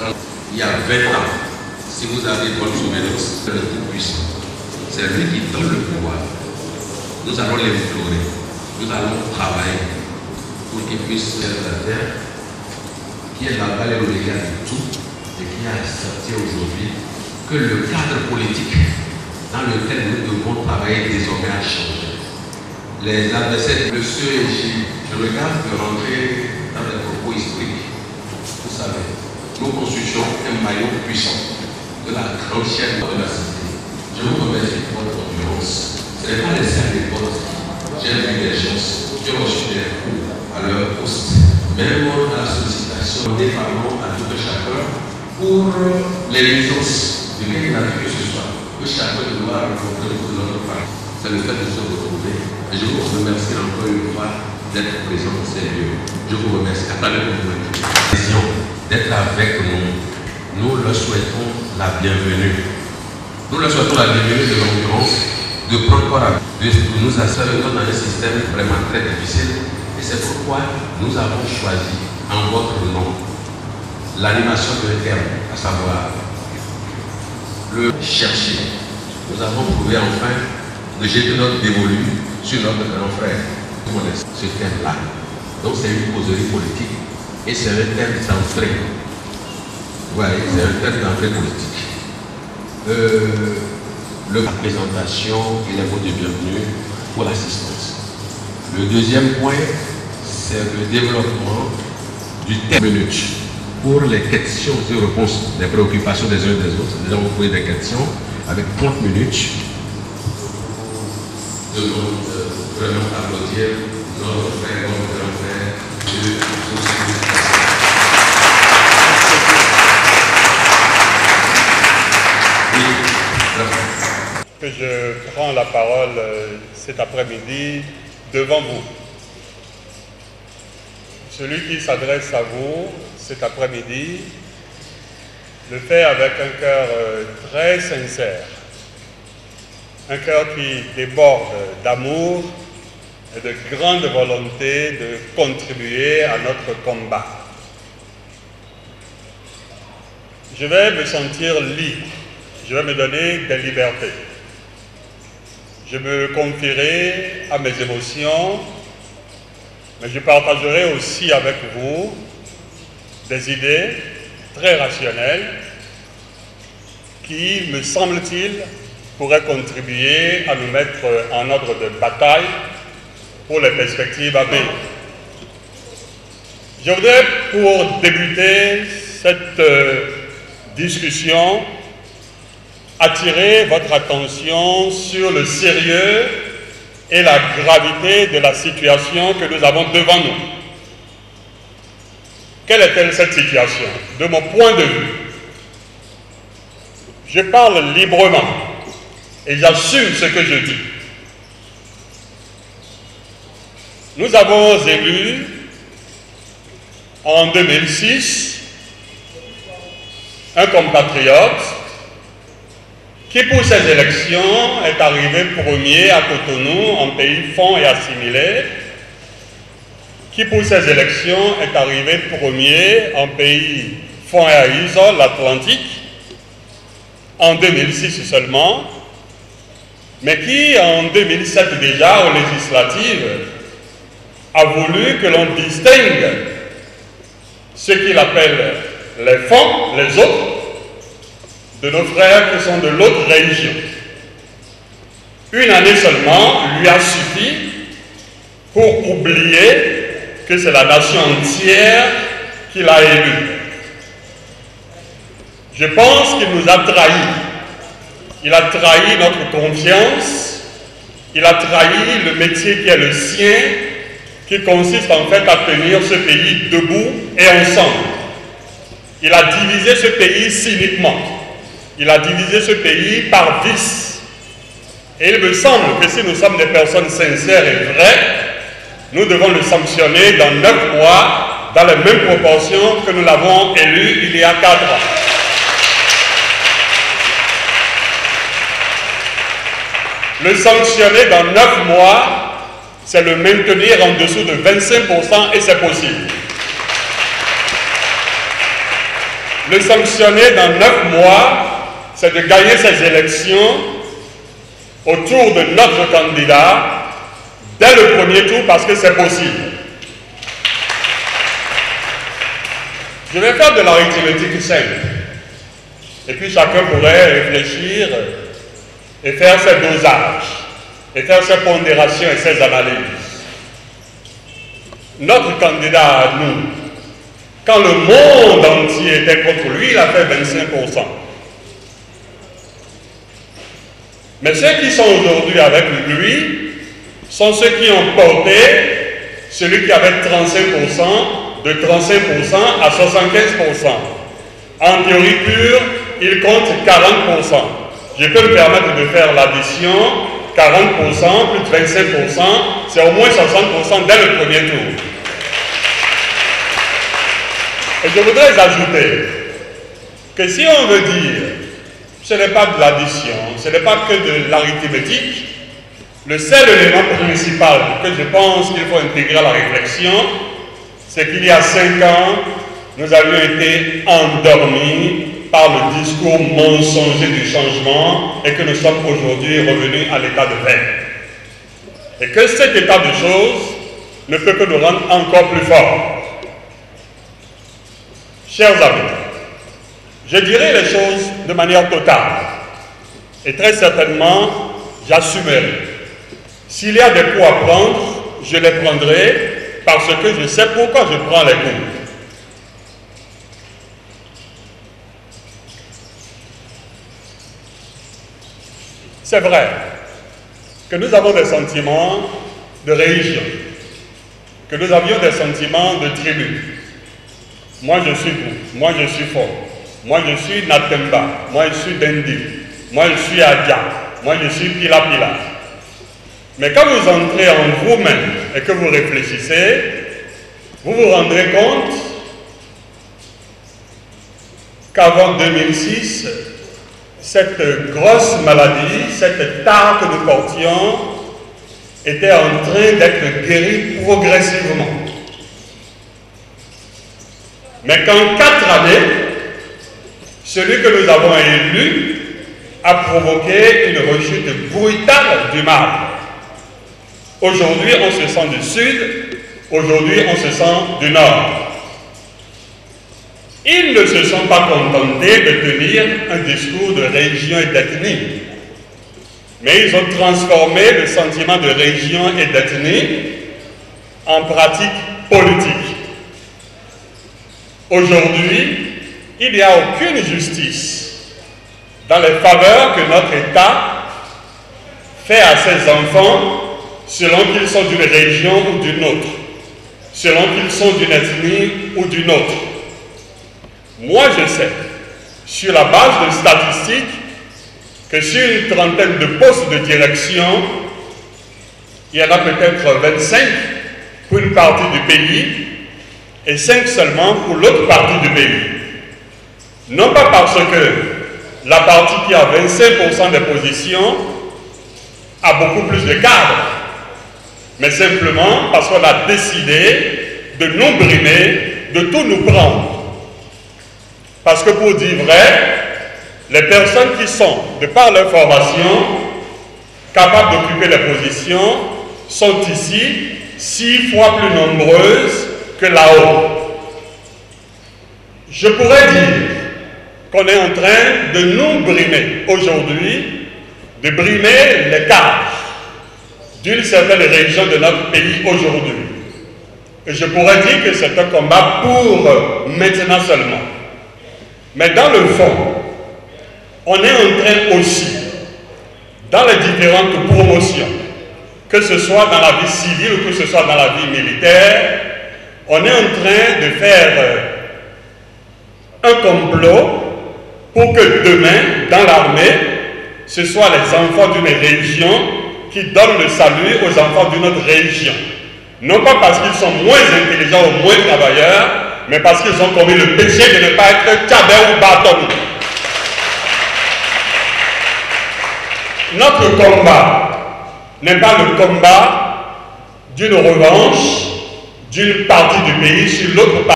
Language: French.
30, il y a 20 ans, si vous avez bonne souvenance, c'est le Tout-Puissant. C'est lui qui donne le pouvoir. Nous allons l'implorer. Nous allons travailler pour qu'il puisse faire la terre, qui est la valeur légale de tout, et qui a accepté aujourd'hui que le cadre politique dans lequel nous devons travailler désormais a changé. Les adversaires, monsieur et je regarde de rentrer dans les propos historiques. Vous savez, nous constituons un maillon puissant de la grande chaîne de la cité. Je vous remercie pour votre endurance. Ce n'est pas les seuls des potes. J'ai vu des gens qui ont reçu des coups à leur poste. Même dans la sollicitation des parents à tout chacun pour les licences de quelque nature que ce soit. Que chacun doit rencontrer pour notre part. Ça nous fait de se retrouver. Et je vous remercie encore une fois d'être présent dans ces lieux. Je vous remercie. Attendez pour vous d'être avec nous. Nous leur souhaitons la bienvenue. Nous leur souhaitons la bienvenue de l'endurance, de prendre part de nous assurer dans un système vraiment très difficile. Et c'est pourquoi nous avons choisi en votre nom l'animation de terme, à savoir le chercher. Nous avons trouvé enfin de jeter notre dévolu sur notre grand frère. Ce thème-là. Donc c'est une causerie politique et c'est un thème d'entrée. Voilà, c'est un thème d'entrée politique. La présentation et les mots de bienvenue pour l'assistance. Le deuxième point, c'est le développement du thème minute pour les questions et réponses, les préoccupations des uns et des autres. Nous allons poser des questions avec 30 minutes. Nous devons vraiment applaudir notre frère, notre grand frère, que je prends la parole cet après-midi devant vous. Celui qui s'adresse à vous cet après-midi le fait avec un cœur très sincère, un cœur qui déborde d'amour et de grande volonté de contribuer à notre combat. Je vais me sentir libre, je vais me donner des libertés. Je me confierai à mes émotions, mais je partagerai aussi avec vous des idées très rationnelles qui, me semble-t-il, pourraient contribuer à nous mettre en ordre de bataille pour les perspectives à venir. Je voudrais, pour débuter cette discussion, attirer votre attention sur le sérieux et la gravité de la situation que nous avons devant nous. Quelle est-elle cette situation? De mon point de vue, je parle librement et j'assume ce que je dis. Nous avons élu en 2006 un compatriote qui, pour ces élections, est arrivé premier à Cotonou, en pays fonds et assimilé, qui, pour ces élections, est arrivé premier en pays fonds et isole, l'Atlantique, en 2006 seulement, mais qui, en 2007 déjà, aux législatives, a voulu que l'on distingue ce qu'il appelle les fonds, les autres, de nos frères qui sont de l'autre religion. Une année seulement lui a suffi pour oublier que c'est la nation entière qui l'a élu. Je pense qu'il nous a trahis. Il a trahi notre confiance, il a trahi le métier qui est le sien, qui consiste en fait à tenir ce pays debout et ensemble. Il a divisé ce pays cyniquement. Il a divisé ce pays par vice. Et il me semble que si nous sommes des personnes sincères et vraies, nous devons le sanctionner dans 9 mois, dans les mêmes proportions que nous l'avons élu il y a 4 ans. Le sanctionner dans 9 mois, c'est le maintenir en dessous de 25% et c'est possible. Le sanctionner dans 9 mois, c'est de gagner ces élections autour de notre candidat dès le premier tour parce que c'est possible. Je vais faire de l'arithmétique simple. Et puis chacun pourrait réfléchir et faire ses dosages, et faire ses pondérations et ses analyses. Notre candidat à nous, quand le monde entier était contre lui, il a fait 25%. Mais ceux qui sont aujourd'hui avec lui sont ceux qui ont porté celui qui avait 35%, de 35% à 75%. En théorie pure, il compte 40%. Je peux me permettre de faire l'addition, 40% plus 25%, c'est au moins 60% dès le premier tour. Et je voudrais ajouter que si on veut dire ce n'est pas de l'addition, ce n'est pas que de l'arithmétique, le seul élément principal que je pense qu'il faut intégrer à la réflexion, c'est qu'il y a 5 ans, nous avions été endormis par le discours mensonger du changement et que nous sommes aujourd'hui revenus à l'état de veille. Et que cet état de choses ne peut que nous rendre encore plus forts. Chers amis, je dirai les choses de manière totale et très certainement, j'assumerai. S'il y a des coups à prendre, je les prendrai parce que je sais pourquoi je prends les coups. C'est vrai que nous avons des sentiments de religion, que nous avions des sentiments de tribu. Moi je suis vous, moi je suis Fon, moi je suis Natemba, moi je suis Dendi, moi je suis Adja, moi je suis Pila Pila. Mais quand vous entrez en vous-même et que vous réfléchissez, vous vous rendrez compte qu'avant 2006, cette grosse maladie, cette tare que nous portions, était en train d'être guérie progressivement. Mais qu'en 4 années, celui que nous avons élu a provoqué une rechute brutale du mal. Aujourd'hui, on se sent du sud, aujourd'hui, on se sent du nord. Ils ne se sont pas contentés de tenir un discours de religion et d'ethnie, mais ils ont transformé le sentiment de religion et d'ethnie en pratique politique. Aujourd'hui, il n'y a aucune justice dans les faveurs que notre État fait à ses enfants selon qu'ils sont d'une région ou d'une autre, selon qu'ils sont d'une ethnie ou d'une autre. Moi, je sais, sur la base de statistiques, que sur une trentaine de postes de direction, il y en a peut-être 25 pour une partie du pays et 5 seulement pour l'autre partie du pays. Non pas parce que la partie qui a 25% des positions a beaucoup plus de cadres, mais simplement parce qu'on a décidé de nous brimer, de tout nous prendre. Parce que pour dire vrai, les personnes qui sont, de par leur formation, capables d'occuper les positions, sont ici 6 fois plus nombreuses que là-haut. Je pourrais dire qu'on est en train de nous brimer aujourd'hui, de brimer les cadres d'une certaine région de notre pays aujourd'hui. Et je pourrais dire que c'est un combat pour maintenant seulement. Mais dans le fond, on est en train aussi, dans les différentes promotions, que ce soit dans la vie civile ou que ce soit dans la vie militaire, on est en train de faire un complot pour que demain, dans l'armée, ce soit les enfants d'une région qui donnent le salut aux enfants d'une autre région. Non pas parce qu'ils sont moins intelligents ou moins travailleurs, mais parce qu'ils ont commis le péché de ne pas être tchabé ou bâton. Notre combat n'est pas le combat d'une revanche d'une partie du pays sur l'autre partie.